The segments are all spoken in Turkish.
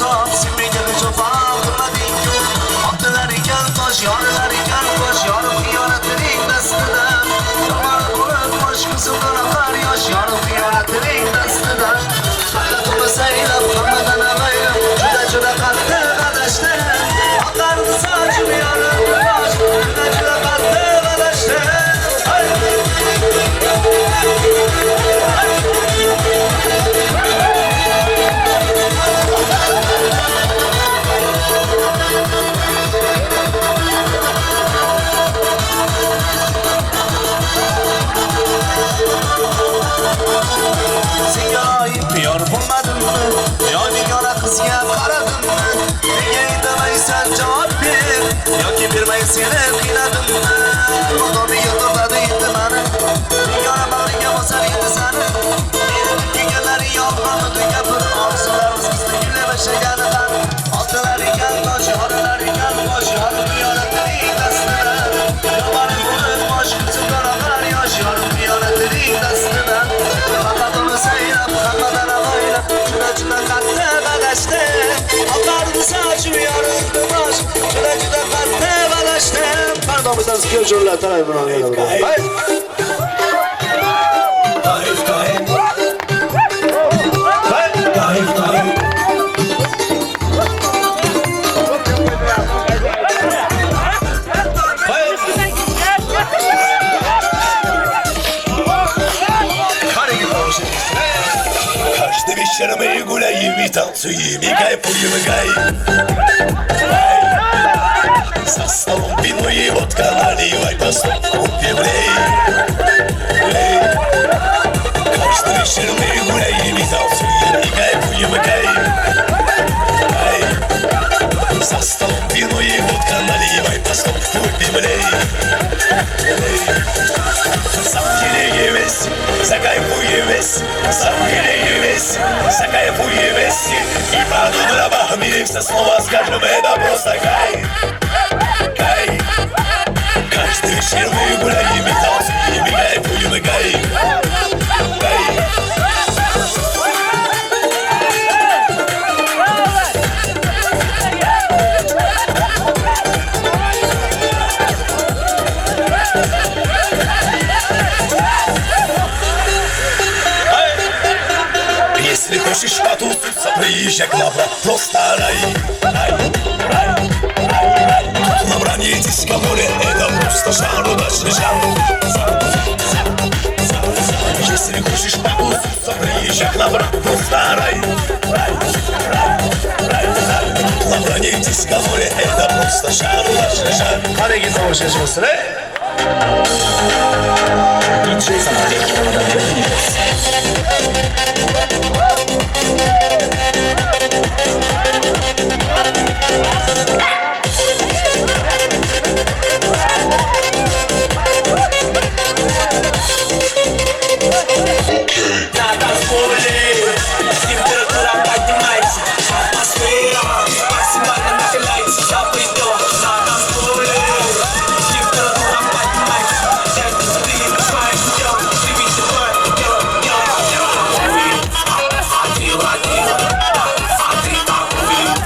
sağ Simriga çofa qilmading Otlar ekan tosh yorlar ekan qo'sh yorib xiyonatining dastida Yomon bo'lib bosh ko'zimdan oqar yosh yorib xiyonatining dastida Hayotni saylab hammadan avaylab juda qattiq adashdi Oqardi sochim yorib yosh juda qattiq adashdi Senga yor bo'lmadimmi? Yoningona qizga qaradimmi? Nega indamaysan javob ber? Yoki bermay seni qiynadimmi? Xudomiga tortadi endi mani Yona bag'riga bosar endi sani Meni kuyganlari yolg'onmi gapir Orzularimiz bizni gullab yashaganidan Oltilar ekan tosh, yoralar ekan bosh Yorib xiyonatining dastida Yomon bo'lib bosh ko'zimdan oqar yosh Yorib xiyonatining dastida Faqat uni saylab, hammadan avaylab Juda qattiq adashdi Oqardi sochim yorildi bosh Juda qattiq adashdi Qardog'imizdan sizga jo'rlar talay bilan Каждый вечер мы гуляем и танцуем, и кайфуем, и кайф. За столом вино и водка, наливай по стопу пивлей. Каждый вечер мы гуляем и танцуем, и кайфуем, и кайф. За столом вино и водка, наливай по стопу пивлей. Закайфуем весь, закайфуем весь, закайфуем весь, закайфуем весь. И под дрова миримся, снова скажем, это просто кайф, кайф. Каждый вечер мы гуляем и танцуем, и кайфуем, и кайф, кайф. Если хочешь потуситься, приезжай к нам, просто рай, рай, рай, рай, рай. Тут на Бронетиском море, это просто шар, удачный шар. Если хочешь потуситься, приезжай к нам, просто рай, рай, рай, рай, рай. Тут на Бронетиском море, это просто шар, удачный шар. Qanday savishishmasizlar? DJ Samadek, На танцполе температура поднимается, атмосфера максимально нахиляется за пределы. На танцполе температура поднимается, ты своим делом, ты видишь твое дело, Один, а ты как увидел,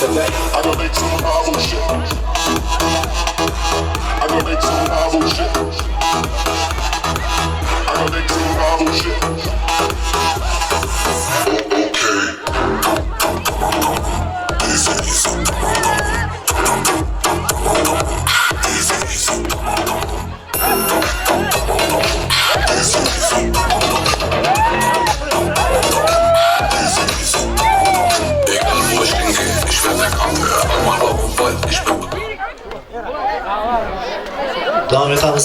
yesterday. I don't make some novel shit. I don't make some novel shit. I don't make some novel shit. Ich werde Anhörer, aber warum? Weil ich bin Devam et abi.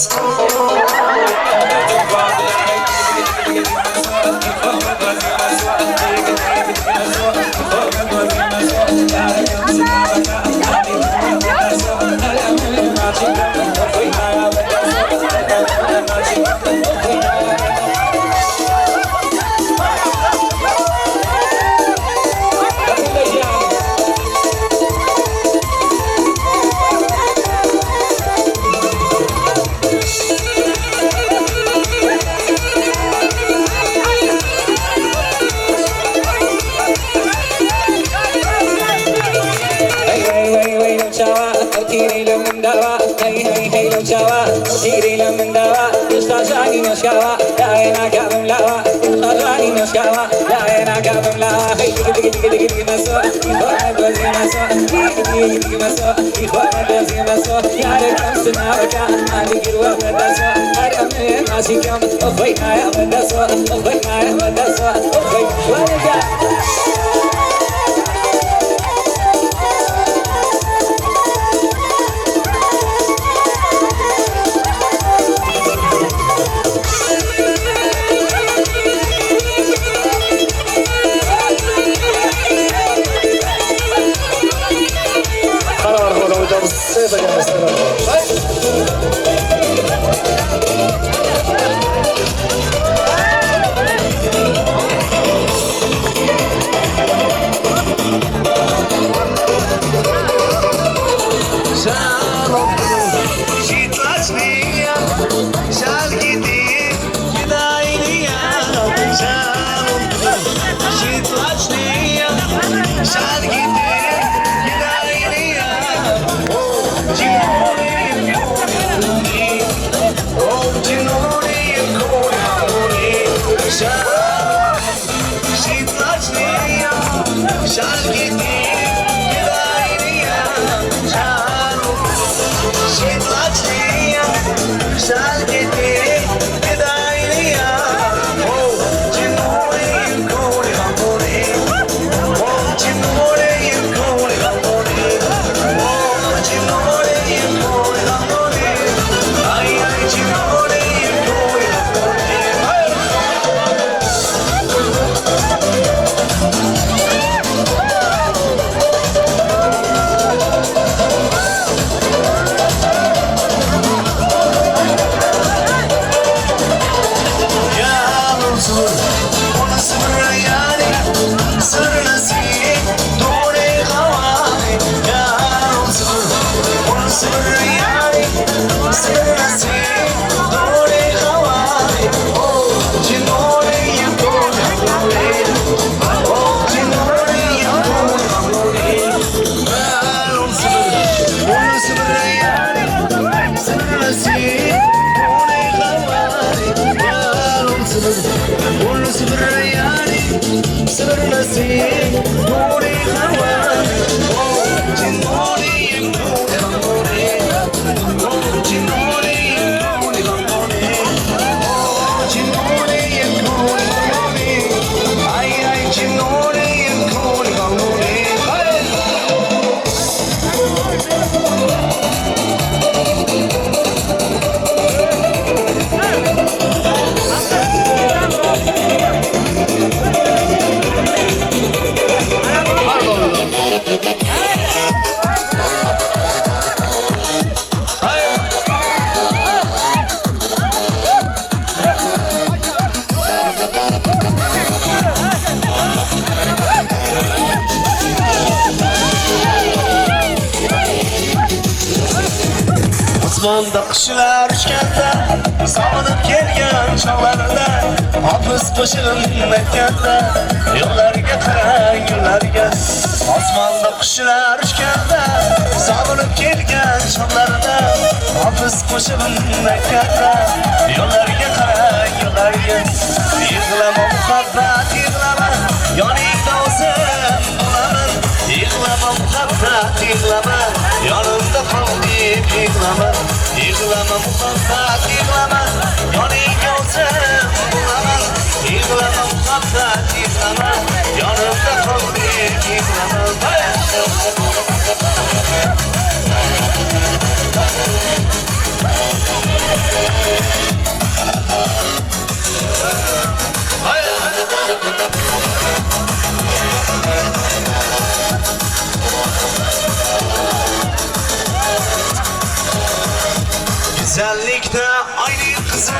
qushlar uchganda sog'inib kelgan chog'larida hofuz qo'shig'in aytganda yo'llarga qarang yo'llarga osmonda qushlar uchganda sog'inib kelgan chog'larida hofuz qo'shig'in aytganda yo'llarga qarang yo'llarga yig'lama muhabbat yig'lama yoningda o'zim bo'laman yig'lama muhabbat yig'lama yonimda qol deb yig'lama yig'lama muhabbat yig'lama yoningga o'zim bo'laman yig'lama muhabbat yig'lama yonimda qol deb yig'lama Güzellikte aynı kızı,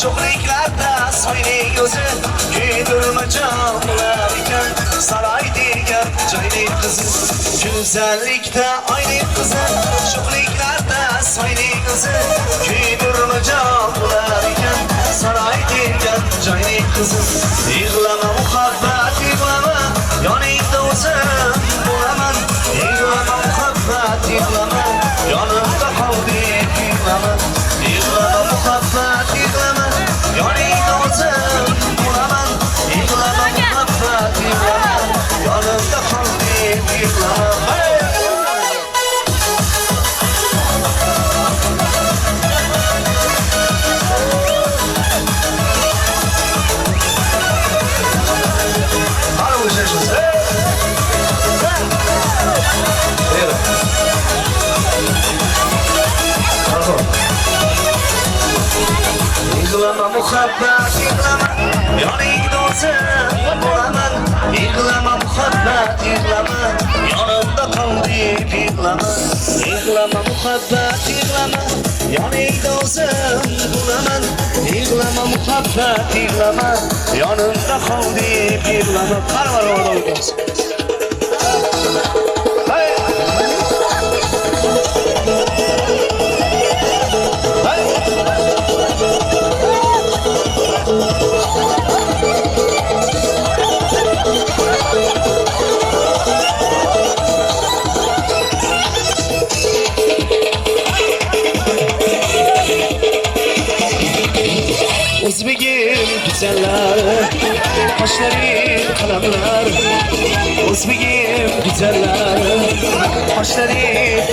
şokliklarda soyning o'zi, kuydirma camlar ekan, saray degan joyning qizi. Güzellikte aynı kızı, şokliklarda soyning o'zi, kuydirma camlar ekan, saray degan joyning qizi. Yig'lama muhabbat yig'lama, yoningda o'zim bo'laman. Yig'lama muhabbat yig'lama, yonimda qol deb yig'lama. Yig'lama muhabbat yig'lama, yoningda o'zim bo'laman. Yig'lama muhabbat yig'lama, yonimda qol deb yig'lama. Hadi bu şaşırız. Yig'lama muhabbat yig'lama, yoningda o'zim bo'laman. Yig'lama muhabbat yig'lama, yonimda qol deb yig'lama. Yig'lama muhabbat yig'lama, yoningda o'zim bo'laman. Yig'lama muhabbat yig'lama, yonimda qol deb yig'lama. Qani bor o'rtoqlar. O'zbegim güzeller, qo'shlari qalamlar. O'zbegim güzeller, qo'shlari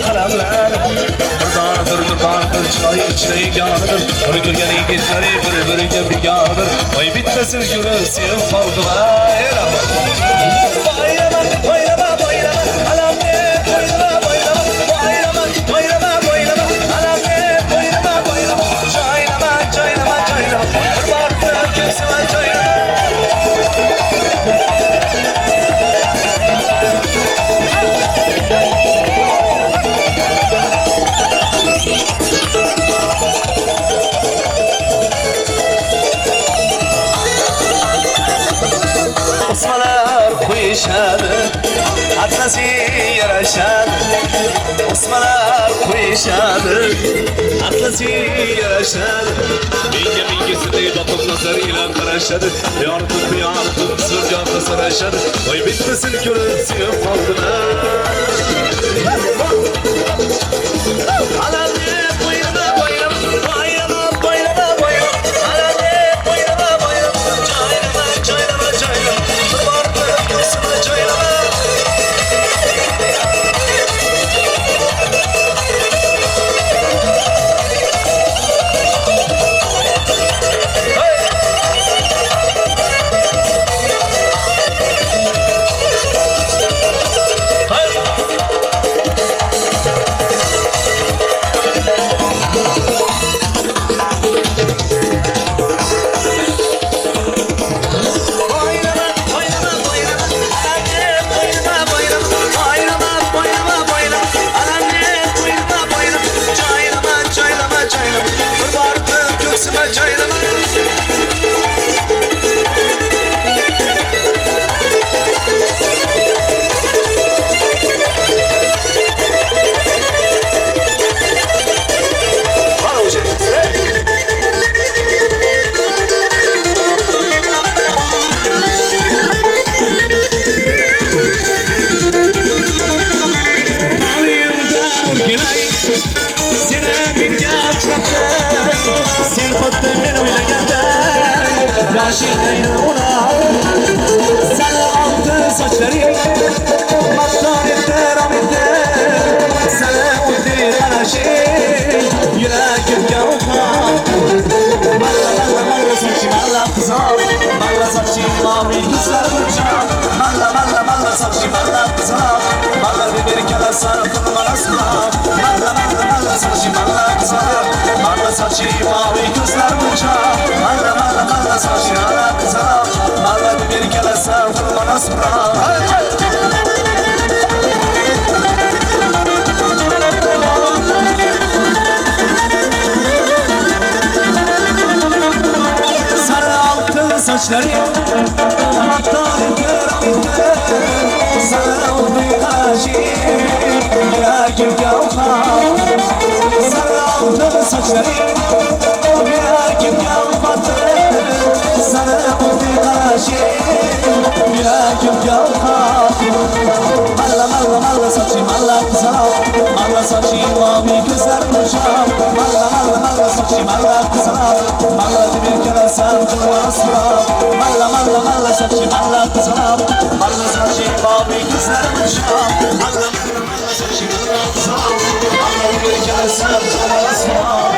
qalamlar. Bir chiroyi ichida yegonidir. Buni ko'rgan yigitlari bir-biriga bigodir. Voy bitmasin yuri sevib qoldilar. Bayrama, bayrama, bayrama, alamne, bayrama, bayrama, bayrama, bayrama, bayrama, alamne, bayrama, bayrama, joylama, joylama, joylama, barda kesma joylama. Osmalar qo'yishadi, atlasi yarashadi. Osmalar qo'yishadi, atlasi yarashadi. Menga sizni boqib nazar ilan qarashadi. Yoritib sirjoqqa so'rashadi. Voy bitmasin ko'rib sevib qoldilar. Alamne qo'yma qo'yma, qo'yma qo'yma qo'yma. Alamne qo'yma qo'yma, joylama joylama joylama. Barda kesma joylama. aşığıydı ona. Sana altın saçları Mattan ettir amittir. Sana uydu aşık yüreğim yavka. Malla malla malla saçım Allah kızar. Malla saçım mavi kızlar uçar. Malla malla malla saçım Allah kızar. Malla bir kere sarkın bana sırar. Malla malla malla saçım Allah kızar. Malla saçım mavi kızlar uçar. Malla malla malla saçım Allah kızar. Malla bir kere sarkın bana sırar. Saçları Mattan kıramdı. Sana oldu aşık yüreğim yavka. Sana oldu saçları yüreğim yavkadı. Sana oldu aşık yüreğim yavka. Malla malla malla saçım Allah kızar. Malla saçım mavi kızlar uçar. Malla malla malla saçım Allah kızar. Malla bir kere sarkın asla. Malla malla malla saçım Allah kızar. Malla saçım mavi kızlar uçar. Malla malla malla saçım Allah kızar. Malla bir kere sarkın asla.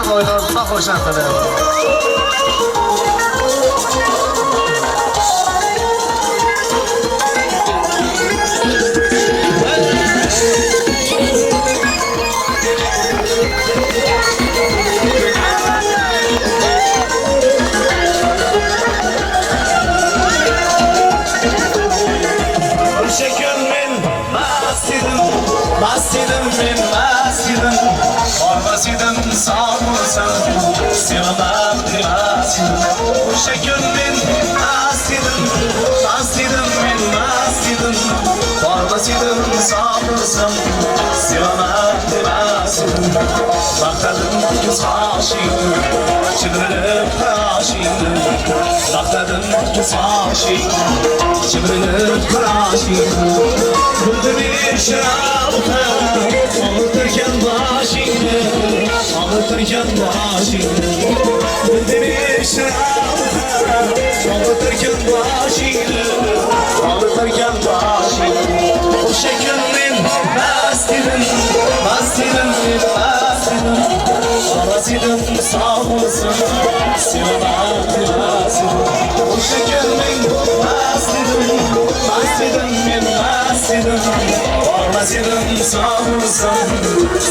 to'ylarimizdan xursand qilib. O'sha kun men mast edim men mast edim. Bormas edim sog' bo'lsam, sevaman demas edim. O'sha kun men mast edim men mast edim. Bormas edim sog' bo'lsam, sevaman demas edim. Maqtadim ko'z qoshingni, chimirilib qoshingni. Maqtadim ko'z qoshingni, chimirilib qoshingni. Bildim ishramda, og'irtirgan boshingni, og'irtirgan boshingni. Bildim ishramda, og'irtirgan boshingni, og'irtirgan boshingni. O'sha kun men mast edim men mast edim. Bormas edim sog' bo'lsam, sevaman demas edim. O'sha kun men mast edim men mast edim. Bormas edim sog' bo'lsam,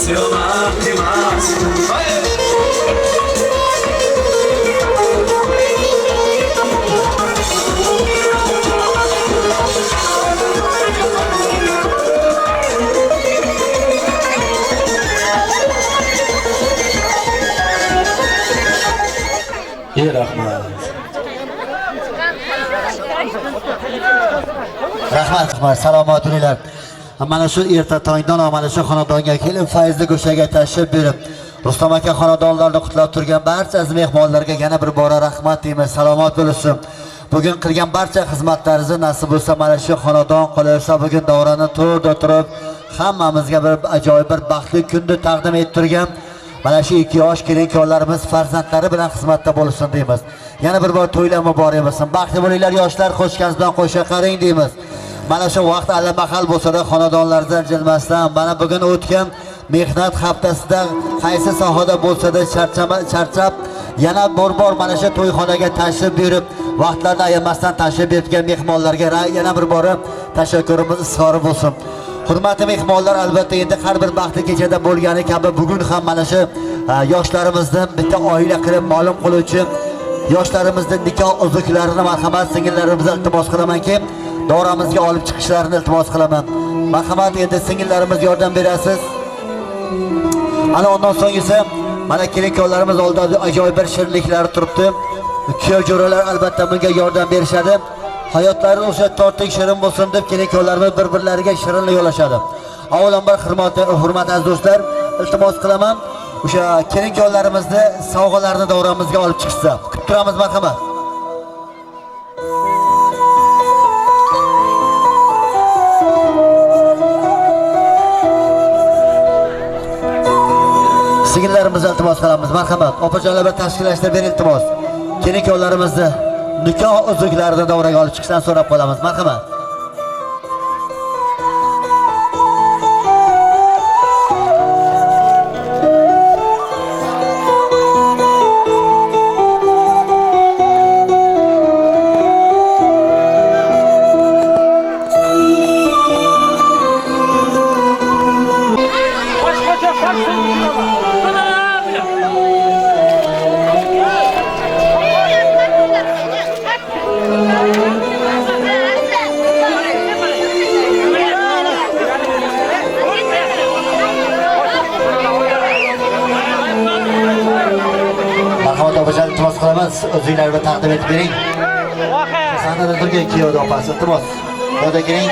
sevaman demas edim. Rahmat, salomat bo'linglar. Mana shu erta tongdan mana shu xonadonga kelib, fayzli go'shaga tashrif berib, Rustam aka xonadonlarni qutlab turgan barcha aziz mehmonlarga yana bir bora rahmat deymiz. Salomat bo'lsin. Bugun qilgan barcha xizmatlaringiz nasib bo'lsa, mana shu xonadon qolsa, bugun davrani to'rda turib, hammamizga bir ajoyib bir baxtli kunni taqdim etib turgan mana shu 2 yosh kelin-kuyovlarimiz farzandlari bilan xizmatda bo'lsin deymiz. Yana bir bor to'ylar muborak bo'lsin. Baxtli bo'linglar yoshlar, qo'shgansiz bilan qo'sha qaring deymiz. Mana shu vaqt allamahal bo'lsa-da xonadonlardan jilmasdan, mana bugun o'tgan mehnat haftasida qaysi sohada bo'lsa-da charchab yana bor mana shu to'yxonaga tashrif buyurib, vaqtlarni ayamasdan tashrif etgan mehmonlarga yana bir bora tashakkurimiz izhori bo'lsin. Hurmatli mehmonlar, albatta endi har bir baxtli kechada bo'lgani kabi bugun ham mana shu yoshlarimizni bitta oila qilib ma'lum qiluvchi yoshlarimizni nikoh uzuklarini marhamat singillarimizga iltimos qilamanki, davramizga olib chiqishlarini iltimos qilaman. Marhamat, endi singillarimiz yordam berasiz. Ana undan so'ng esa mana kelin-kuyovlarimiz oldida ajoyib bir shirinliklar turibdi. Kuyovjo'ralar albatta bunga yordam berishadi. Hayotlari o'sha tortiq shirin bo'lsin deb kelin-kuyovlarimiz bir-birlariga shirinlik yo'lashadi. Avvalambor hurmat aziz do'stlar, iltimos qilaman, o'sha kelin-kuyovlarimizni sovg'alarni davramizga olib chiqsa. Kutib turamiz, marhamat. Singillarimizni iltimos qilamiz, marhamat. Opajonlar bir tashkillashtirib bering, iltimos. Kelin-kuyovlarimizni nikoh uzuklarini davraga olib chiqishdan so'rab qolamiz, marhamat. O'zinglarga taqdim etib bering. Sahnada turgan kuyovni opasi, iltimos. Yo'lda keling.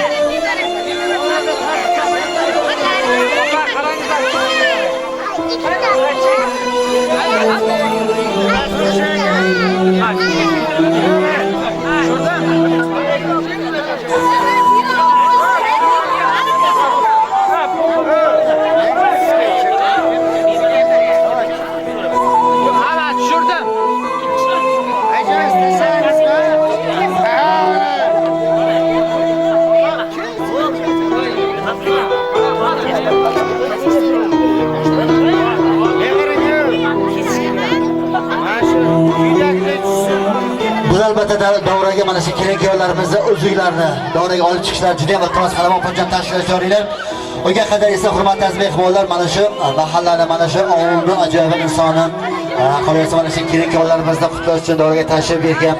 albatta davraga mana shu kelin-kuyovlarimizni o'zliklarini davraga olib chiqishlar juda ham iltimos qilaman, hujjat tashkilot joringlar. Unga qadar esa hurmatli aziz mehmonlar, mana shu mahallani, mana shu ovulni ajoyib insoni, qolaversa mana shu kelin-kuyovlarimizni qutlash uchun davraga tashrif buyurgan.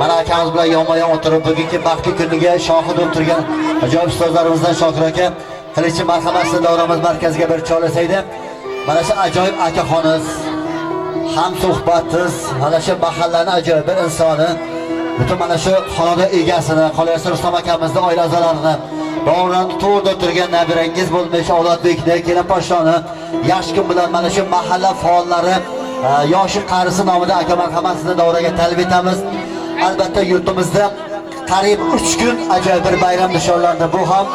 Mana akamiz bilan yonma-yon o'tirib bugungi baxtli kuniga shohid bo'lib turgan ajoyib ustozlarimizdan Shokir aka, qilichi marhamatli davramiz markaziga bir cho'lasaydi. Mana shu ajoyib akaxoniz, ham suhbatiz, mana shu mahallaning ajoyib bir insoni, butun mana shu xonadon egasini, qolaversa Rustam akamizning oila a'zolarini, davranni to'g'rida turgan nabirangiz bo'lmish Avlodbekni, kelin poshtoni, yaxshi kun bilan mana shu mahalla faollari, yoshi qarisi nomida aka marhamatli davraga taklif etamiz. Albatta yurtimizda qariyb 3 kun ajoyib bir bayram nishonlandi. Bu ham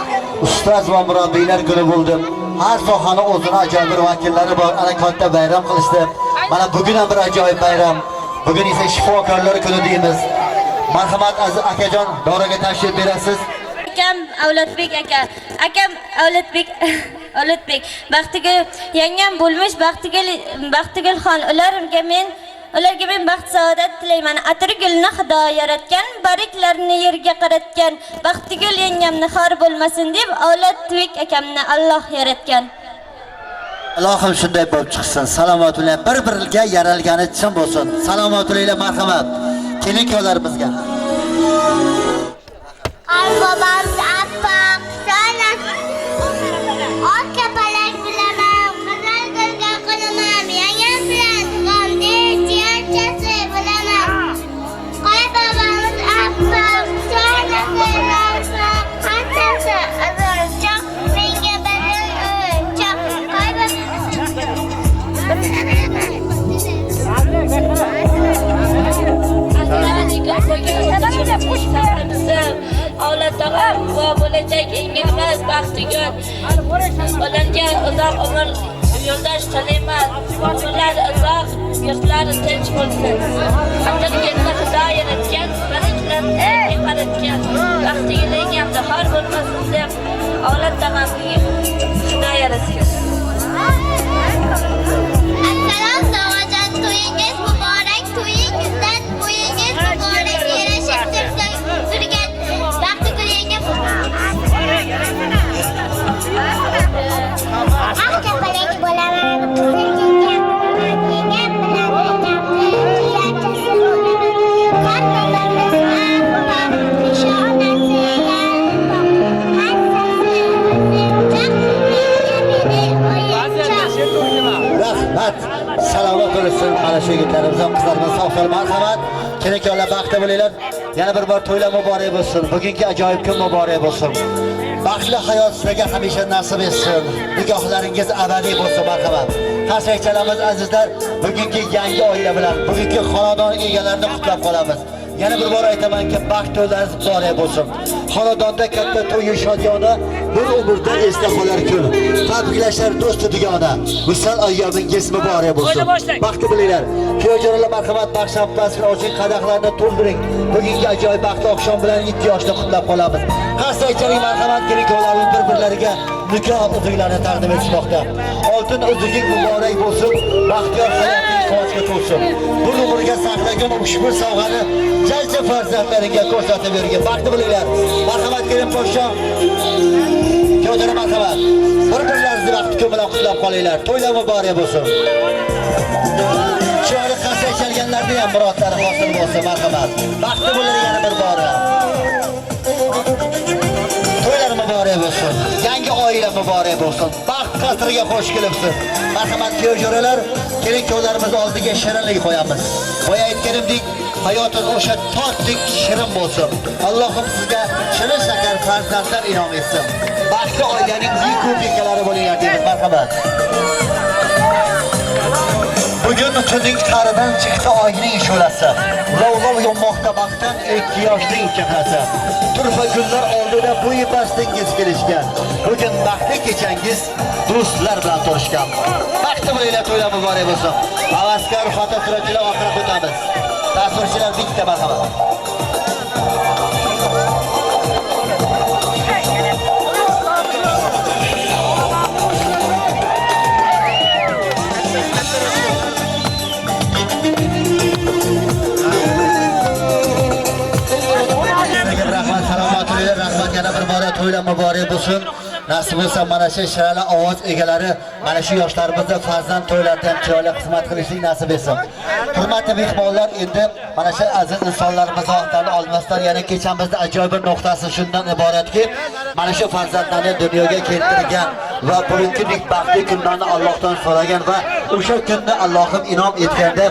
ustoz va murabbiylar kuni bo'ldi. Har sohani o'zini ajoyib bir vakillari bor, ana katta bayram qilishdi. Mana bugun ham bir ajoyib bayram. Bugun esa shifokorlar kuni deymiz. Marhamat aziz akajon, davraga tashrif berasiz. Akam Avlodbek aka, akam Avlodbek, Baxtigul yangam bo'lmish Baxtigulxon, ularga men baxt saodat tilayman. Atirgulni Xudo yaratgan, bariklarni yerga qaratgan, Baxtigul yangamni xor bo'lmasin deb Avlodbek akamni Alloh yaratgan. Allohim shunday bo'lib chiqsin. Salomatullar bir-biriga yaralgani chin bo'lsin. Salomatullar marhamat. Kelin-kuyovlarimizga. Babam appak sana Akapalak bilemem Kızal gölge kılmam Yayam bilen Gamde ciğerçesi bilemem Kay babamız appak Sana kıymasın Hassası azır çok Renge benim çok Kay Avlodlar va bo'lajak engimiz Baxtigul. Ularga uzoq umr yo'ldosh tilayman. Ular uzoq, yurtlari tinch bo'lsin. Atirgulni Xudo yaratgan, bariklarni yaratgan. Baxtigul yangamda xor bo'lmasin deb avlodlarga Xudo yaratgan. Assalom Savajan, to'yingiz muborak, to'yingizdan bo'yingiz muborak, yarashib turgan Baxtigul yangam. Akapalak bo'laman, yangam bilan akamni jiyachtasi bo'laman. Qarqalarimiz appak, peshonasi yalpoq, hassasi Rahmat. Salomat bo'lsin mana shu yigitlarimizdan, qizlarimiz sog' marhamat. Kelin-kuyovlar baxtli bo'linglar. Yana bir bor to'ylar muborak bo'lsin. Bugungi ajoyib kun muborak bo'lsin. Baxtli hayot sizlarga hamisha nasib etsin. Nigohlaringiz abadiy bo'lsin marhamat. Qarsakchalamiz azizlar, bugungi yangi oila bilan, bugungi xonadon egalarini qutlab qolamiz. Yana bir bor aytamanki, baxt to'ylaringiz muborak bo'lsin. Xonadonda katta to'y shodiyona bir umrda esda qolar kun. Tabriklashlar do'sti dugona. Visol ayyomingiz muborak bo'lsin. Baxtli bo'linglar. Kuyovjo'ralar marhamat, baxshab tasvir oching, qadahlarni to'ldiring. Bugungi ajoyib baxtli oqshom bilan 2 yoshni qutlab qolamiz. Qarsakchalik marhamat kelin-kuyovlarimiz bir-birlariga nikoh uzuklarini taqdim etishmoqda. Oltin uzuging muborak bo'lsin, baxtiyor hayoting quvonchga to'lsin. Bu umrga saqlagan ushbu sovg'ani jalcha farzandlaringga ko'rsatib bergin. Baxtli bo'linglar. Marhamat kelin poshsho. Kuyovjo'ra marhamat. Bir-birlaringizni vaqti kun bilan qutlab qolinglar. To'ylar muborak bo'lsin. Chiroyli qarsak chalganlarning ham murodlari hosil bo'lsin marhamat. Baxtli bo'linglar yana bir bora. To'ylar muborak bo'lsin. Yangi oila muborak bo'lsin. Baxt qasriga xush kelibsiz. Marhamat kuyovjo'ralar, kelin-kuyovlarimiz oldiga shirinlik qo'yamiz. Boya aytganimdek, hayotingiz o'sha tortdek shirin bo'lsin. Allohim sizga shirin shakar farzandlar inom etsin. Baxtli oilaning uyqu bekalari bo'linglar deymiz marhamat. Bugun tunning qaridan chiqdi oyning shu'lasi. Lovlov yonmoqda baxtdan 2 yoshning chehrasi. Turfa kunlar oldida bo'yi bastingiz kelishgan. Bugun baxtli kechangiz do'stlar bilan to'lishgan. Baxtli bo'linglar, to'ylar muborak bo'lsin. Havaskor fotosuratchilar oxirida o'tamiz. Tasvirchilar bitta marhamat. to'ylar muborak bo'lsin. Nasib bo'lsa mana shu shirali ovoz egalari mana shu yoshlarimizda farzand to'ylarida ham chiroyli xizmat qilishlik nasib etsin. Hurmatli mehmonlar, endi mana shu aziz insonlarimiz vaqtlarini olmasdan yana kechamizni ajoyib bir nuqtasi shundan iboratki, mana shu farzandlarni dunyoga keltirgan va bugungi baxtli kunlarni Allohdan so'ragan va o'sha kunni Allohim inom etganda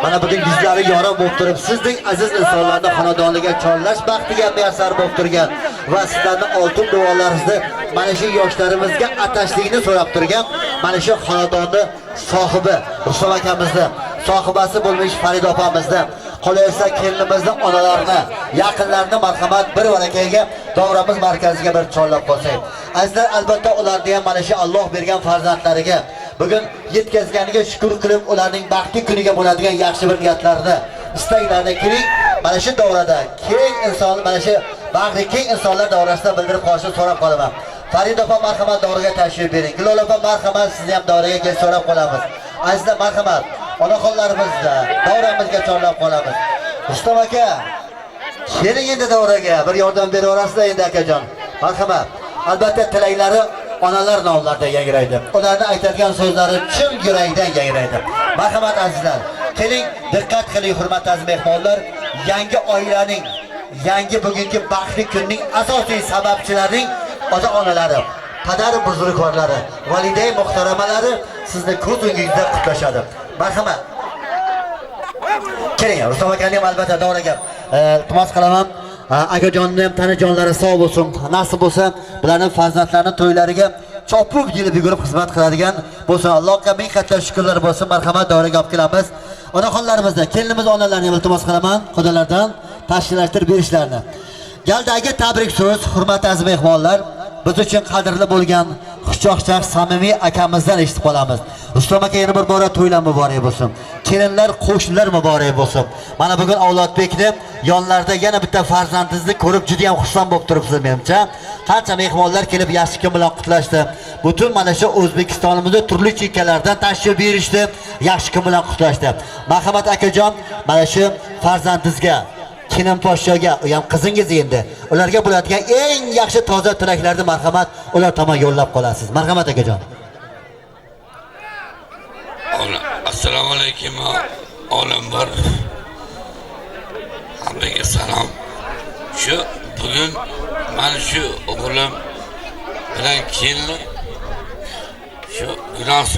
mana bugun yuzlari yorug' bo'lib turib, sizdek aziz insonlarni xonadoniga chorlash baxtiga muyassar bo'lib turgan va sizlarning oltin duolaringizni mana shu yoshlarimizga atashlikni so'rab turgan mana shu xonadonni sohibi Rustam akamizni, sohibasi bo'lmish Farida opamizni, qolaversa kelinimizning onalarini, yaqinlarini marhamat bir varakaga davramiz markaziga bir chorlab qo'ysak. Azizlar, albatta ularni ham mana shu Alloh bergan farzandlariga bugun yetkazganiga shukr qilib, ularning baxtli kuniga bo'ladigan yaxshi bir niyatlarni, istaklarini keling mana shu davrada keng inson, mana shu bag'ri keng insonlar davrasida bildirib qolishni so'rab qolaman. Farida opa marhamat davraga tashrif bering. Gulol opa marhamat sizni ham davraga kelib so'rab qolamiz. Azizlar marhamat, onaxonlarimizda davramizga chorlab qolamiz. Rustam aka, keling endi davraga bir yordam beraverasizlar endi akajon. Marhamat. Albatta tilaklari onalar nomlarida yangraydi. Ularning aytadigan so'zlari chin yurakdan yangraydi. Marhamat azizlar, keling diqqat qiling hurmatli aziz mehmonlar, yangi oilaning, yangi bugungi baxtli kunning asosiy sababchilarining ota-onalari, qadar buzrukvorlari, validay muhtaramalari sizni ko'z o'ngingizda qutlashadi. Marhamat. Keling, Rustam akani ham albatta davraga iltimos qilaman. Akajonning ham tanajonlari sog' bo'lsin. Nasib bo'lsa, bularning farzandlarining to'ylariga chopib yilib yugurib xizmat qiladigan bo'lsa, Allohga ming qatla shukrlar bo'lsin. Marhamat, davraga olib kelamiz. Onaxonlarimizdan, kelinimiz onalarni ham iltimos qilaman, xudolardan tashkillashtirib berishlarini. Galdagi tabrik so'z, hurmatli aziz mehmonlar, biz uchun qadrli bo'lgan xushchaqchaq samimiy akamizdan eshitib qolamiz. Rustam aka yana bir bora to'ylar muborak bo'lsin. Kelinlar, qo'shnilar muborak bo'lsin. Mana bugun Avlodbekni yonlarida yana bitta farzandingizni ko'rib juda ham xursand bo'lib turibsiz menimcha. Qancha mehmonlar kelib yaxshi kun bilan qutlashdi. Butun mana shu O'zbekistonimizda turli chekkalardan tashrif berishdi, yaxshi kun bilan qutlashdi. Marhamat akajon, mana shu farzandingizga Kelin poshshoga, u ham qizingiz endi. Ularga bo'ladigan eng yaxshi toza tilaklarni marhamat ular tomon yo'llab qolasiz. Marhamat akajon. Assalomu alaykum olam bor. Hammaga salom. Shu bugun mana shu o'g'lim bilan kelinim shu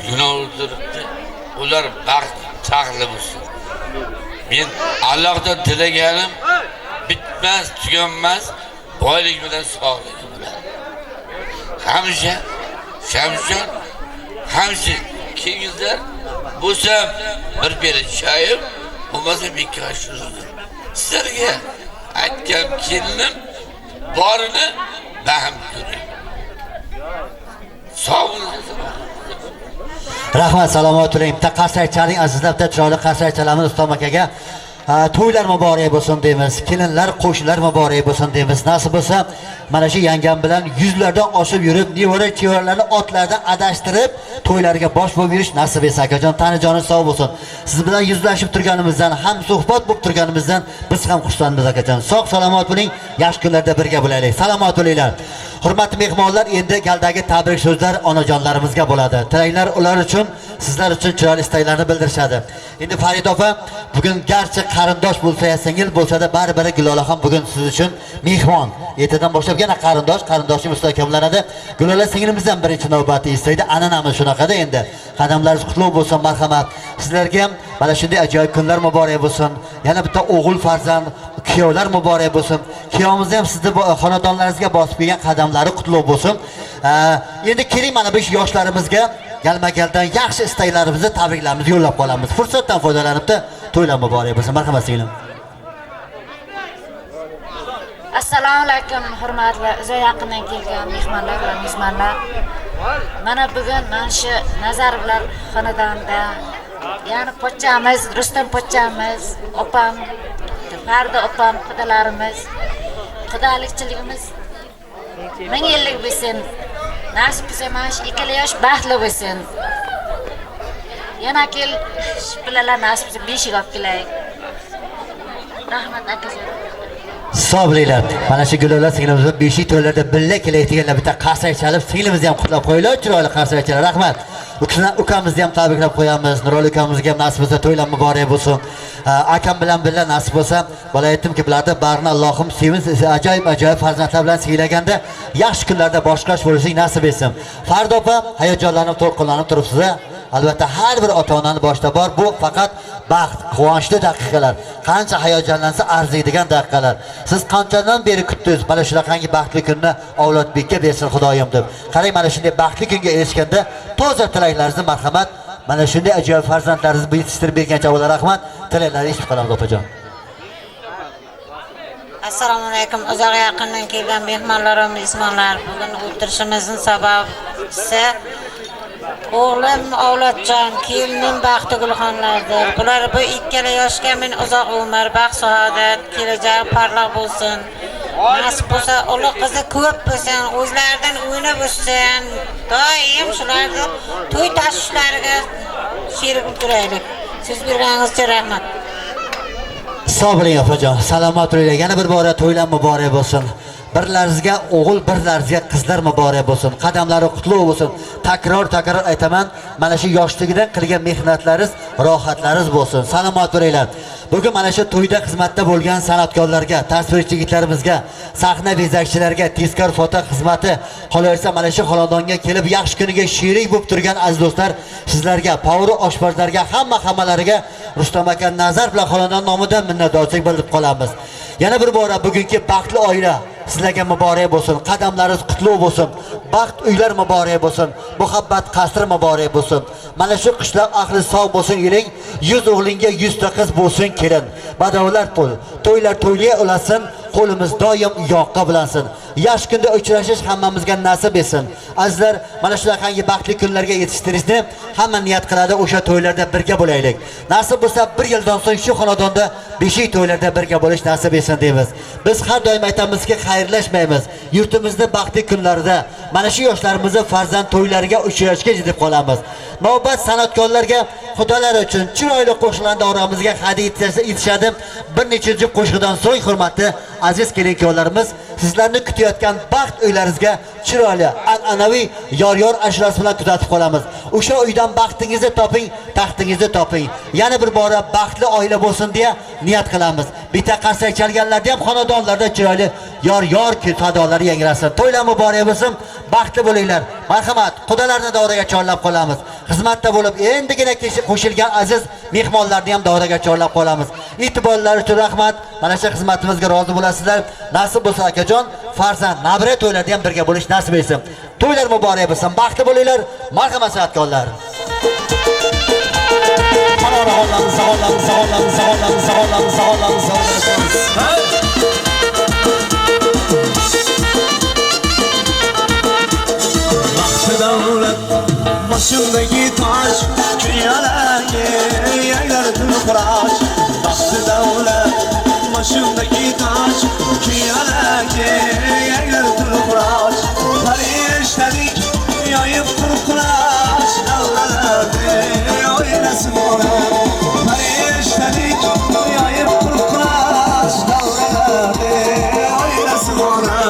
gunoh o'tiribdi. Ular baxt chaqli bo'lsin. Men Allohdan tilaganim bitmas, tuganmas boylik bilan sog'lik bilan. Hamisha Shamshon, hamisha kengizlar bo'lsam bir beri shayib, bo'lmasa ikki qashirdim. Sizlarga aytgan kelinim borini bahm ko'ring. Sog' bo'lasiz. Rahmat, salomat bo'ling. Bitta qarsak chaling azizlar, bitta chiroyli qarsak chalamiz Rustam akaga. To'ylar muborak bo'lsin deymiz. Kelinlar, qo'shnilar muborak bo'lsin deymiz. Nasib bo'lsa, mana shu yangam bilan yuzlardan oshib yurib, nevara-chevarlarni otlardan adashtirib, to'ylarga bosh bo'lib yurish nasib etsa akajon, tanijoningiz sog' bo'lsin. Siz bilan yuzlashib turganimizdan, ham suhbat bo'lib turganimizdan biz ham xursandmiz akajon. Sog' salomat bo'ling. Yaxshi kunlarda birga bo'laylik. Salomat bo'linglar. Hurmatli mehmonlar, endi galdagi tabrik so'zlar onajonlarimizga bo'ladi. Tilaklar ular uchun, sizlar uchun chiroyli istaklarni bildirishadi. Endi Farida opa, bugun garchi qarindosh bo'lsa, singil bo'lsa-da, baribir Gulola ham bugun siz uchun mehmon. Ertadan boshlab yana qarindoshim mustahkamlanadi. Gulola singlimizdan birinchi navbatda istaydi. An'anamiz shunaqada endi. Qadamlaringiz qutlug' bo'lsin, marhamat. Sizlarga ham mana shunday ajoyib kunlar muborak bo'lsin. Yana bitta o'g'il farzand, kuyovlar muborak bo'lsin. Kuyovimizni ham sizni xonadonlaringizga bosib kelgan qadamlari qutlug' bo'lsin. Endi keling mana bu yoshlarimizga galma-galdan yaxshi istaklarimizni, tabriklarimizni yo'llab qolamiz. Fursatdan foydalanibda to'ylar muborak bo'lsin. Marhamat singlim. Assalomu alaykum hurmatli uzoq yaqindan kelgan mehmonlar va mezmonlar. Mana bugun mana shu Nazarlar xonadonida ya'ni pochchamiz, Rustam pochchamiz, opam, Farida opam, xudolarimiz, xudolikchiligimiz ming yillik bo'lsin. Nasib bo'lsa mana shu ikkala yosh baxtli bo'lsin. Yana kel bilalar nasib bo'lsa 5 yil olib kelaylik. Rahmat akajon. Sog' bo'linglar. Mana shu Gullar singlimizni beshik to'ylarda billa kelayotganlar bitta qarsak chalib, singlimizni ham qutlab qo'yinglar, chiroyli qarsak chalib. Rahmat. Ukamizni ham tabriklab qo'yamiz. Nurol ukamizga ham nasib bo'lsa to'ylar muborak bo'lsin. Akam bilan birga nasib bo'lsa, bola aytdimki, bularni barini Allohim sevinsin, ajoyib farzandlar bilan siylaganda yaxshi kunlarda boshqash bo'lishing nasib etsin. Fardo opa hayajonlanib, to'lqinlanib turibsiz. Albatta har bir ota-onaning boshida bor. Bu faqat baxt, quvonchli daqiqalar. Qancha hayajonlansa arziydigan daqiqalar. Siz qanchadan beri kutdingiz mana shunaqangi baxtli kunni avlodbekka bersin Xudoyim deb. Qarang, mana shunday baxtli kunga erishganda toza tilaklaringizni marhamat, mana shunday ajoyib farzandlaringizni yetishtirib bergancha Allohga rahmat, tilaklaringizni eshitib qolamiz opajon. Assalomu alaykum. Uzoq yaqindan kelgan mehmonlarim, mehmonlar. Bugun o'tirishimizning sababisi o'g'lim Avlodjon, kelinim Baxtigulxonlardir. Bular bu ikkala yoshga men uzoq umr, baxt, saodat, kelajak parlaq bo'lsin. Nasib bo'lsa, ulug' qizi ko'p bo'lsin, o'zlaridan o'ynab o'ssin. Doim shularni to'y tashvishlariga sherik turaylik. Siz berganingizga rahmat. Sog' bo'ling opajon, salomat bo'ling. Yana bir bora to'ylar muborak bo'lsin. Birlaringizga o'g'il, birlaringizga qizlar muborak bo'lsin. Qadamlari qutlug' bo'lsin. Takror aytaman, mana shu yoshligidan qilgan mehnatlaringiz, rohatlaringiz bo'lsin. Salomat bo'linglar. Bugun mana shu to'yda xizmatda bo'lgan san'atkorlarga, tasvirchi yigitlarimizga, sahna bezakchilariga, tezkor foto xizmati, qolaversa mana shu xonadonga kelib yaxshi kuniga sherik bo'lib turgan aziz do'stlar, sizlarga, povri oshpazlarga, hammalariga Rustam aka nazar bilan xonadon nomidan minnatdorchilik bildirib qolamiz. Yana bir bora bugungi baxtli oila sizlarga muborak bo'lsin. Qadamlaringiz qutlug' bo'lsin. Baxt uylar muborak bo'lsin. Muhabbat qasri muborak bo'lsin. Mana shu qishloq ahli sog' bo'lsin yuring. 100 o'g'linga 100 ta qiz bo'lsin kelin. Badavlat pul. To'ylar to'yliga ulasin. Qo'limiz doim yoqqa bilansin. Yaxshi kunda uchrashish hammamizga nasib etsin. Azizlar, mana shunaqangi baxtli kunlarga yetishtirishni hamma niyat qiladi, o'sha to'ylarda birga bo'laylik. Nasib bo'lsa 1 yildan so'ng shu xonadonda beshik to'ylarda birga bo'lish nasib etsin deymiz. Biz har doim aytamizki, xayrlashmaymiz. Yurtimizda baxtli kunlarda mana shu yoshlarimizni farzand to'ylariga uchrashga yetib qolamiz. Navbat san'atkorlarga xudolar uchun chiroyli qo'shiqlar davramizga hadya etishadi. Bir nechta qo'shiqdan so'ng hurmatli aziz kelin-kuyovlarimiz, sizlarni kutayotgan baxt uylaringizga chiroyli an'anaviy yor ashrasi bilan kuzatib qolamiz. O'sha uydan baxtingizni toping, taxtingizni toping. Yana bir bora baxtli oila bo'lsin deya niyat qilamiz. Bitta qarsak chalganlarda ham xonadonlarda chiroyli yor sadolari yangrasin. To'ylar muborak bo'lsin, baxtli bo'linglar. Marhamat, xudolarni davraga chorlab qolamiz. Xizmatda bo'lib endigina qo'shilgan aziz mehmonlarni ham davraga chorlab qolamiz. E'tiborlari uchun rahmat. Mana shu xizmatimizga rozi bo'lasizlar. Nasib bo'lsa akajon, farzand nabira to'ylarda ham birga bo'lish nasib etsin. To'ylar muborak bo'lsin, baxtli bo'linglar. Marhamat san'atkorlar. Baxti davlat boshimdagi toj, kuyalagi yaylar turqurash. Baxti davlat boshimdagi toj, kuyalagi yaylar turqurash. Farishtalik yoyib turqurash, davlatlarni o'ynasin ona. Farishtalik yoyib turqurash, davlatlarni o'ynasin ona.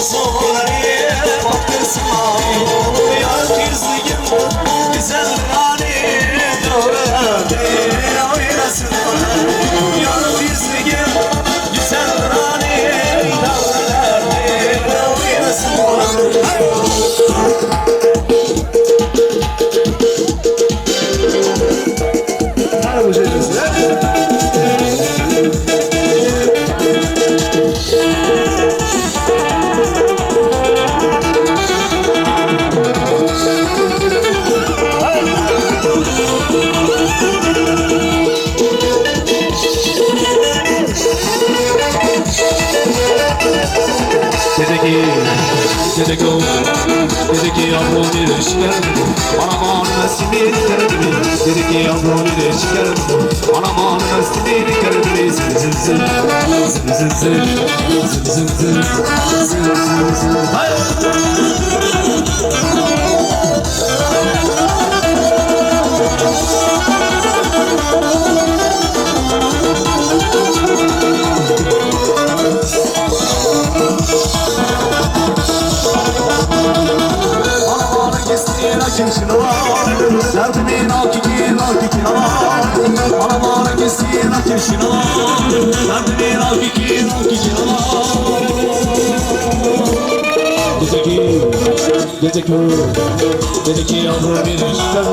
soğuları baktırsın ağır Yar tüzlüğüm güzel rani Doğradı oynasın Yar tüzlüğüm güzel rani Doğradı oynasın Hadi bu şeyimiz Dedeki yavrum bir şeker Anam mesleğini kerdim Dedeki yavrum bir şeker Anam mesleğini kerdim Zın zın zın Zın zın zın Zın zın zın Zın zın zın Derdimin akiki Anamara kesin ateşine Derdimin akiki Geceki yavrum bir eşler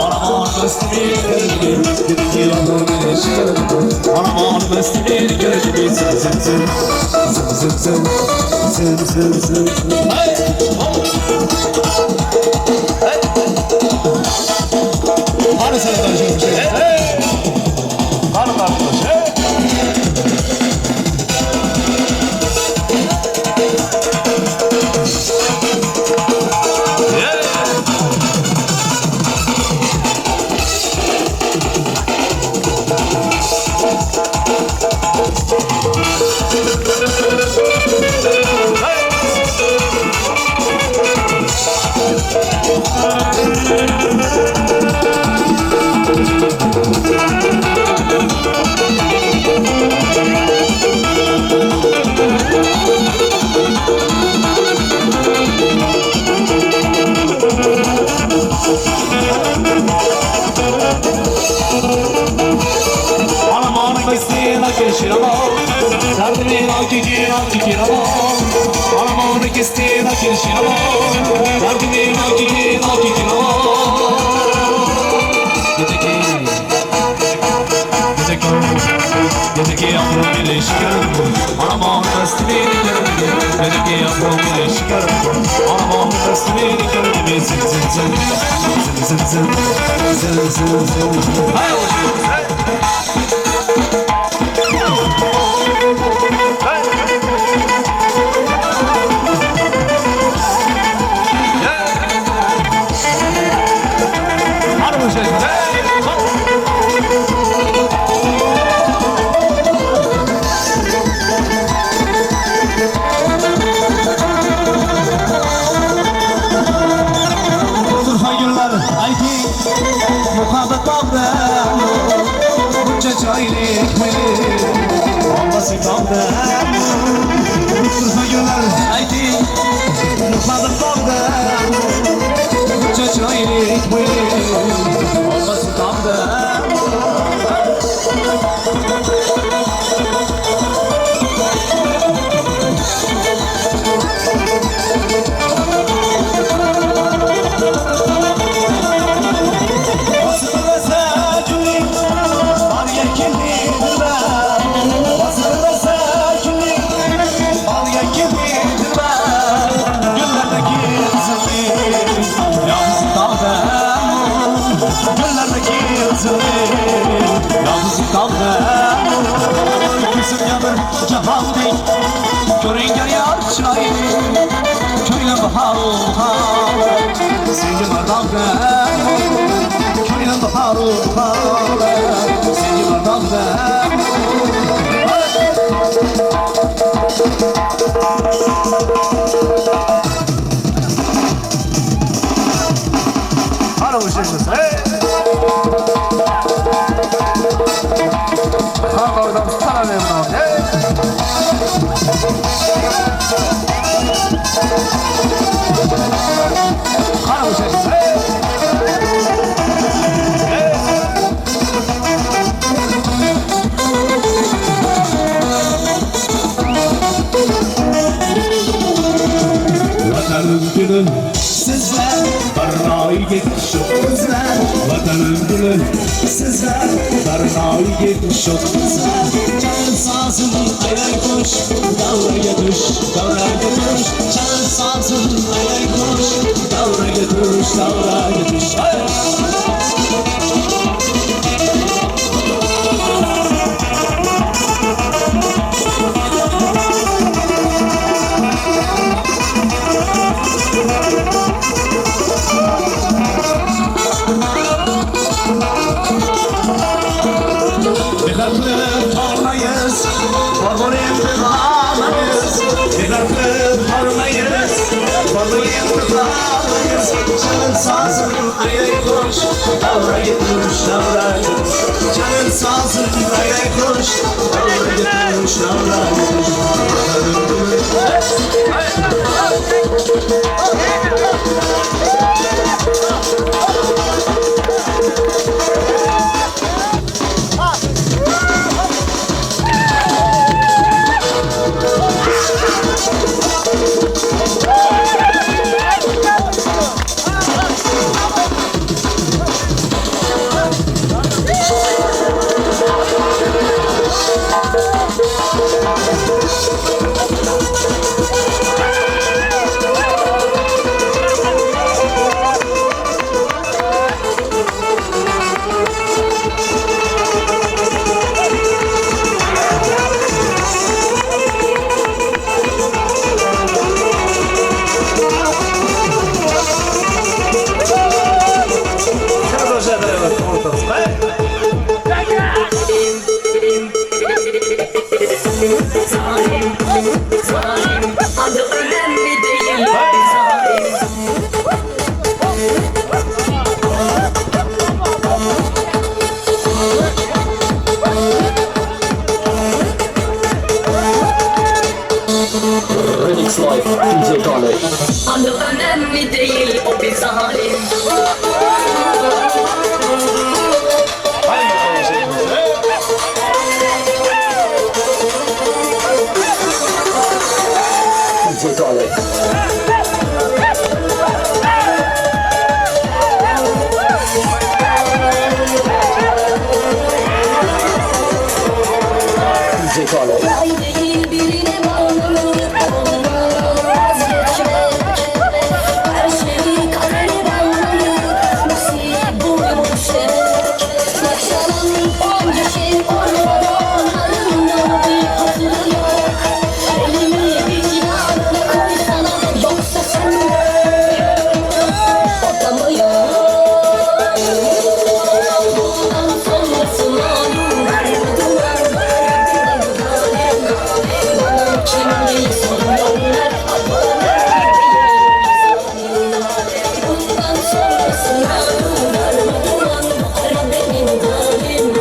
Anamara mesleğini Geceki yavrum bir eşler Anamara mesleğini Geceki zın zın zın Zın zın zın Zın zın zın Hey! Hadi sen de şey. Hey! Hanım arkadaş. Hey! Derdimin akiki Anamara kestin ateşine Derdimin akiki Geceki yavrum bir eşker Anamara mesleğini Geceki yavrum bir eşker Anamara mesleğini Zın zın zın Zın zın zın Zın zın zın Hay olsun Muhabbet bağda Bunca cahillik mi Olması bağda Durma günler haydi Muhabbet bağda Bunca cahillik mi Olması bağda Yalnız kaldım Gözüm yanır cahaldek Görüngen yar çayını Köyle bahar olar Seni bardağım Köyle bahar olar Seni bardağım Hadi bu şeyimiz Sana memnun oldum. Vatanım gülüm sizler, barınağıya çok bizler. Vatanım gülüm sizler, barınağıya çok bizler. Canın sazın ayay koş, davraya düş, davraya düş. Canın sazın ayay koş, davraya düş, davraya düş. Dikkatli olmayız, favorim tıklamayız. Dikkatli olmayız, favorim tıklamayız. Canın sazın ayay koş, davraya düş, davraya düş. Canın sazın ayay koş, davraya düş, davraya Remix Live DJ Kale. Adı önemli değil, o bir zalim. DJ Kale. DJ Kale. Değil birine bağlı, vazgeçmek. Her şeyi kadere bağlı, nasip buymuş gerek. Yaşanan onca şey ortada, onların bir hatırı yok. Elimi vicdanına koysana, yoksa sen ortamı yok. Bundan sonrası malum, şimdi sorunlar bundan sonrası malumlar duman var benim halim.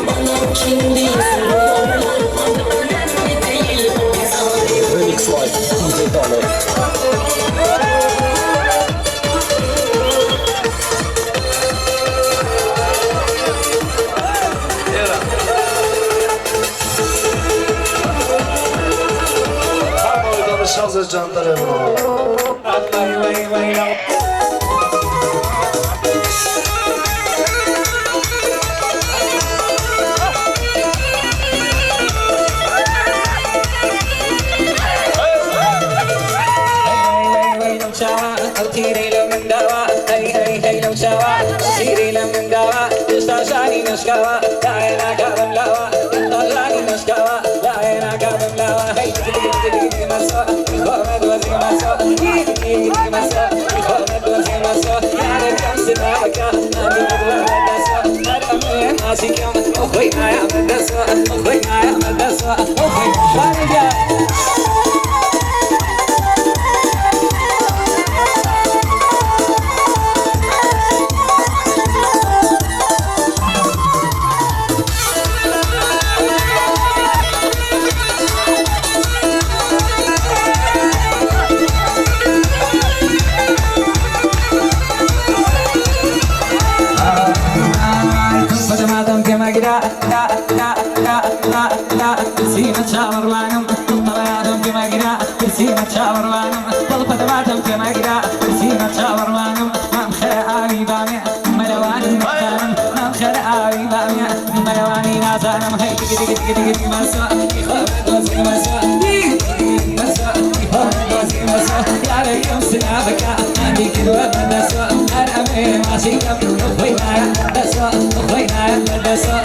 Bana şimdi soruyorlar, adı önemli değil, o bir zalim. Remix Live DJ Kale. Hazır canlarım. Sina çağırlan çağırmanım Bulpadamatım kemagra Sina çağırmanım Mamşere ağibami Melevanin nazanım Mamşere ağibami Melevanin nazanım Hey gidi gidi gidi gidi maswa İhobet dozi maswa İhobet dozi maswa Yare yumsin abaka Andi kidwa mandaswa Arame masikam Ukhwainaya Daswa Ukhwainaya Daswa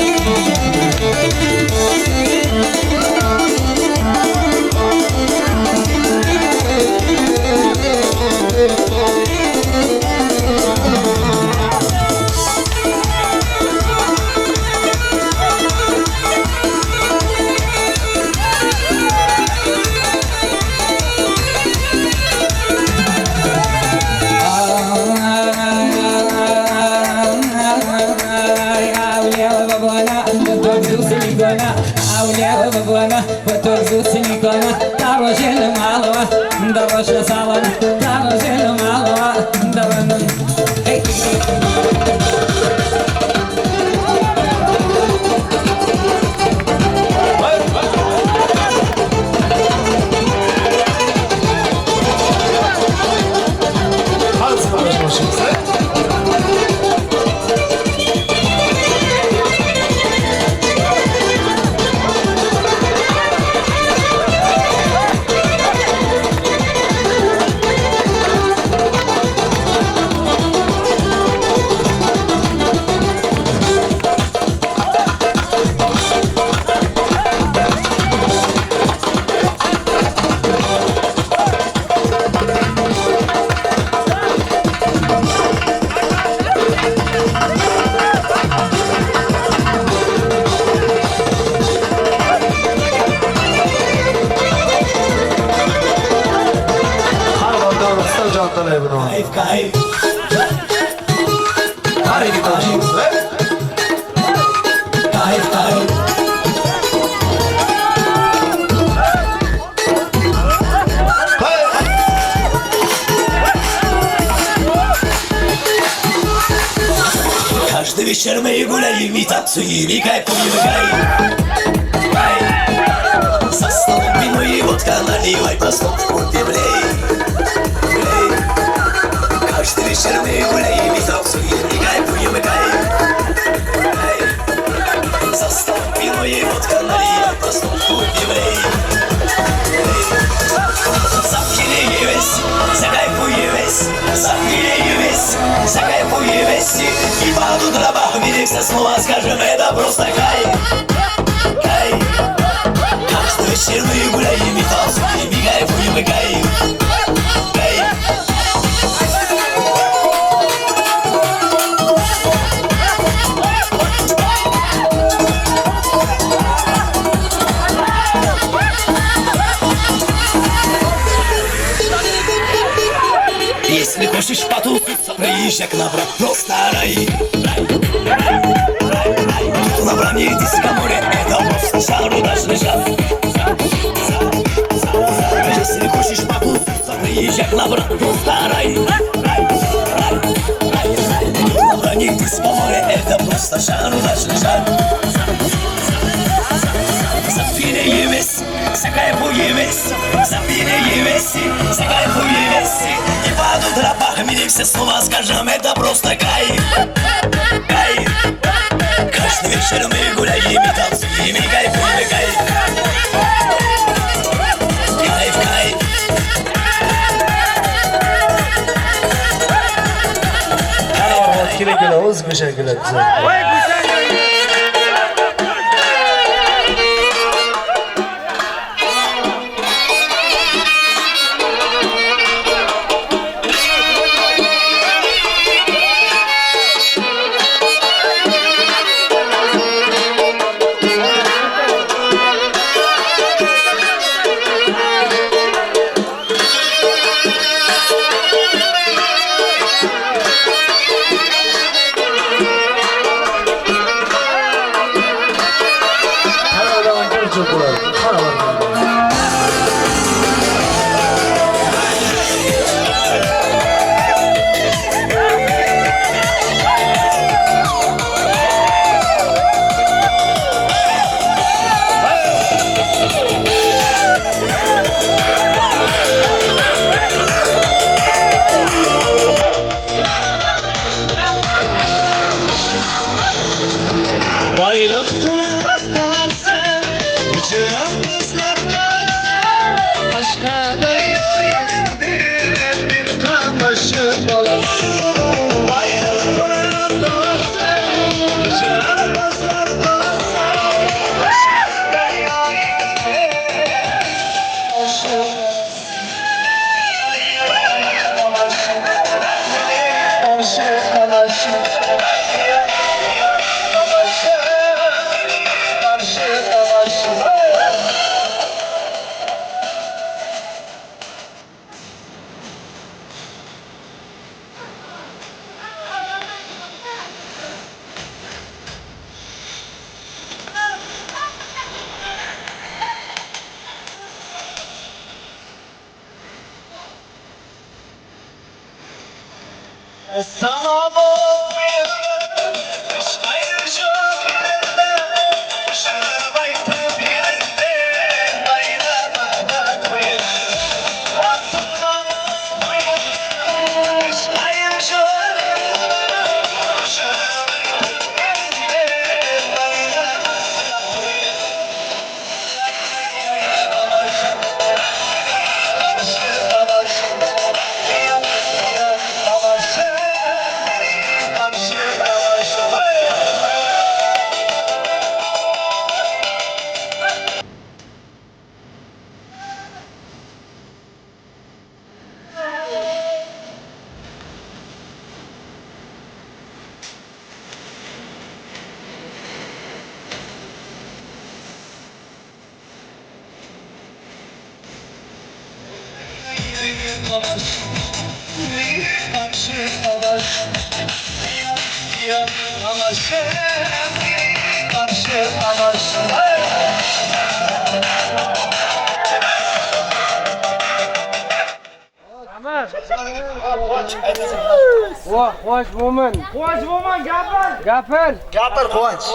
Kayıp Kayıp Kayıp Kayıp Каждый вечер мы гуляем и танцуем, и кайфуем, и кайф. За столом вино и водка наливай, по столу купим, лей. Каждый вечер мы гуляем и танцуем, и кайфуем, и кайф. За столом вино и водка наливай, по столу купим, лей. Запхили весь, закайфуем весь, запхили весь, закайфуем весь. И под утро похмелимся, снова скажем, это просто кайф. Кайф. Каждый вечер мы гуляем и танцуем, и кайфуем, и кайф. Кайф. Если хочешь потусить, приезжай к нам, брат, просто рай. На броне диско море, это просто шар, удачный шаг. Если хочешь потусить, приезжай к нам, брат, просто рай. На броне диско море, это просто шар, удачный шаг. Запили весь, закайфуем весь, запили весь, закайфуем весь. И под утро похмелимся, снова скажем, это просто кайф. Кайф. Каждый вечер мы гуляем и танцуем, и кайфуем, и кайф. Кайф, кайф. Keling o'zgacha keladi. Quvonch mo'min gapir. Gapir Quvonch.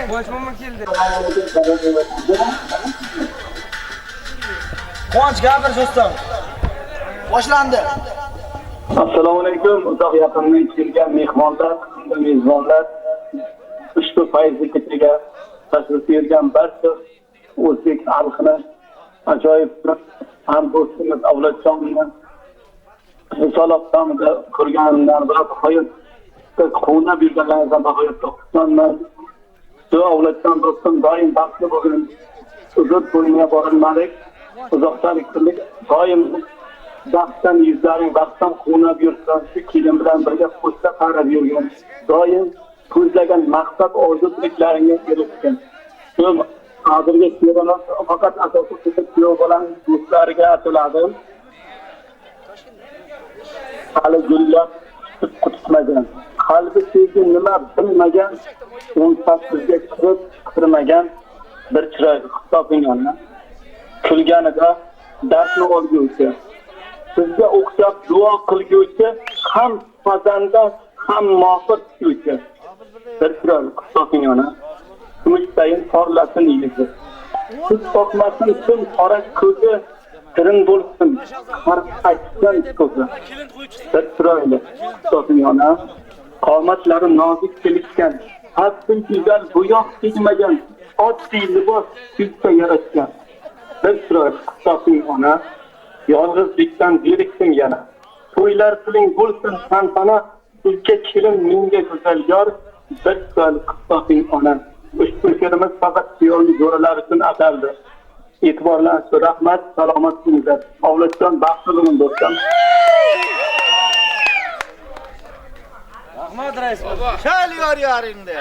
Quvonch mo'min keldi. Quvonch gapir do'stim. Boshlandi. Assalomu alaykum. Uzoq yaqindan kelgan mehmonlar, mezbonlar, ushbu fayzli kechaga tashrif buyurgan barcha o'zbek xalqini ajoyib ham do'stimiz Avlodjonni risolatda ko'rganlar va hayotda quvnab yurganlaringizdan bag'oyatda xursandman. Shu Avlodjon do'stim doim baxtli bo'lgan, uzr bo'yniga borilmadik, uzoqchalik qildik, doim baxtdan yuzlaring baxtdan quvnab yurgan, shu kelin bilan birga qo'shda qarab yurgan, doim ko'zlagan maqsad orzu-tilaklaringga erishgan. Shu hozirgi she'rimiz faqat asosiy kuyov bilan do'stlariga ataladi. Hali gullar qutmagan, qalbi sevgi nima bilmagan, o'nsizga kirib kirmagan bir chiroyli hisobingni kulganida darsni olguvchi, sizga o'xshab duo qilguvchi, ham pazanda ham mohir tutuvchi bir chiroyli hisobingni kumushdayin porlasin yuzi, siz qo'rqmasin tun qora ko'zi, tirin bo'lsin har qaytgan ko'zi bir chiroyli hisobingni qomatlari nozik kelishgan, haddi go'zal bo'yoq tegmagan, oddiy libos yuzga yarashgan bir chiroyli hisobingni yolg'izlikdan zeriksin yana, to'ylar qiling bo'lsin tantana, sizga kelin menga go'zal yor bir chiroyli hisobingni. Ushbu she'rimiz faqat kuyovli jo'ralar uchun ataldi. E'tiborlaringiz uchun rahmat, salomat bo'linglar. Avlodjon baxtli bo'ling do'stim. Rahmat rais baba. Chal yor yoringni.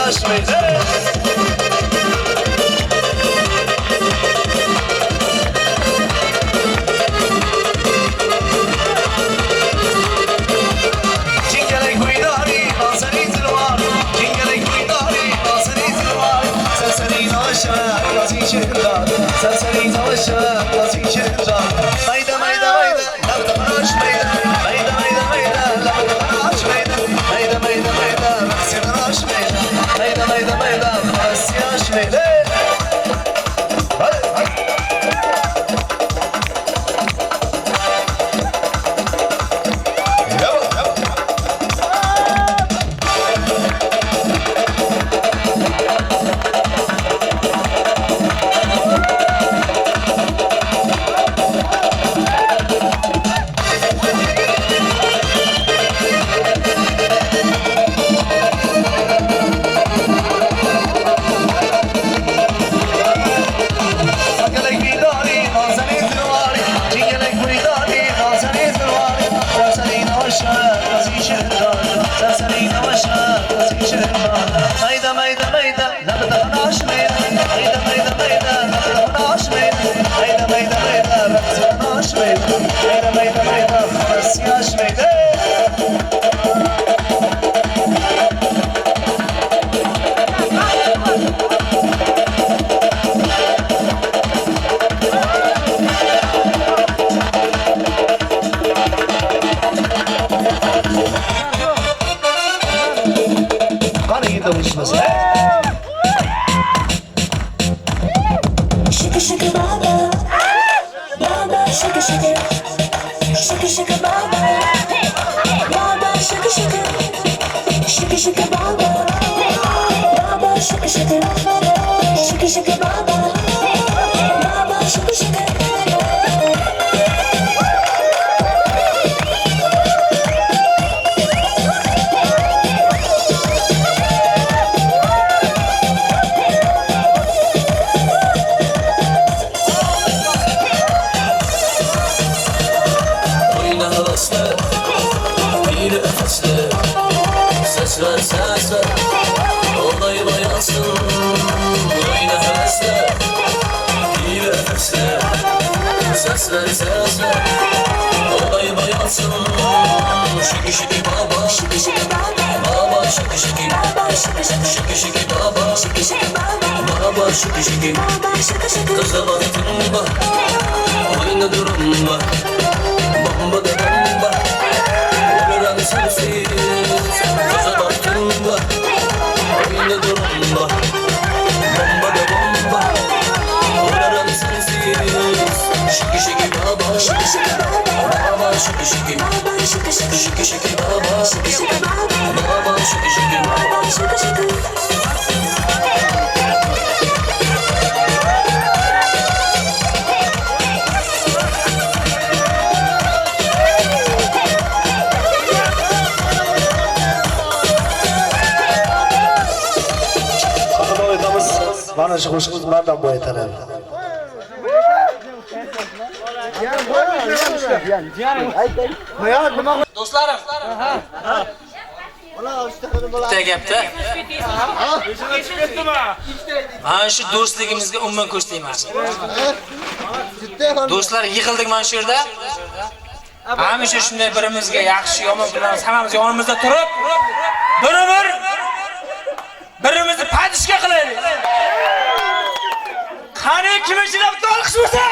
aşmaydı. Cingelek uydari, nazari zilvar. Cingelek uydari, nazari zilvar. Serseri naşa, nazi şehirler. Serseri naşa, nazi şehirler. Mayda mayda mayda, lavda aşmaydı. Mayda mayda mayda, lavda aşmaydı. Mayda mayda mayda, raksini aşmaydı. Mayda mayda mayda, raksini aşmaydı. Hadi hadi. Yavaş yavaş. Sakalek bidari, nazani zilvari. Cingelek buydari, nazani zilvari. Serseri naşa, nazi şehirler. Serseri naşa, nazi şehirler. Mayda mayda mayda, lavda aşmaydı. Mayda mayda mayda, lavda aşmaydı. Mayda mayda mayda, raksini aşmaydı. Mayda mayda mayda, raksini aşmaydı. Qani endi o'tishmasa. Shaka shaka baba, baba shaka shaka, shaka shaka baba, baba shaka shaka, shaka shaka baba, baba shaka shaka, shaka shaka baba, baba shaka shaka. Oyna havaslı, bir nefesli. Ses ver, ses ver, olayı bayansın. Oyna havaslı, bir nefesli. Ses ver, ses ver, olayı bayansın. Şiki şiki baba, şiki şiki baba, baba şiki şiki, baba şiki şiki, şiki şiki baba, şiki şiki baba, baba şiki şiki, baba şiki şiki. Kıza baktın bak, oyna durum bak. Bomba da bomba, vururan sensiz. Kıza baktın bak, oyna durum bak. Bomba da bomba, vururan sensiz. Şiki şiki baba, şiki şiki baba, baba şiki şiki, baba şiki şiki, şiki şiki baba, şiki şiki baba, baba şiki şiki, baba şiki şiki. Qatnov etamiz. Mana shu qo'shiqimiz bilan bo'y aytadi. Do'stlarim. Bitta gapda. Mana shu do'stligimizga umuman ko'z tegmasin. Do'stlar yig'ildik mana shu yerda. Hamisha shunday birimizga yaxshi yomon kunlarimiz hammamiz yonimizda turib, birimizni padishka qilaylik. Qani kim ichida olqish bo'lsa?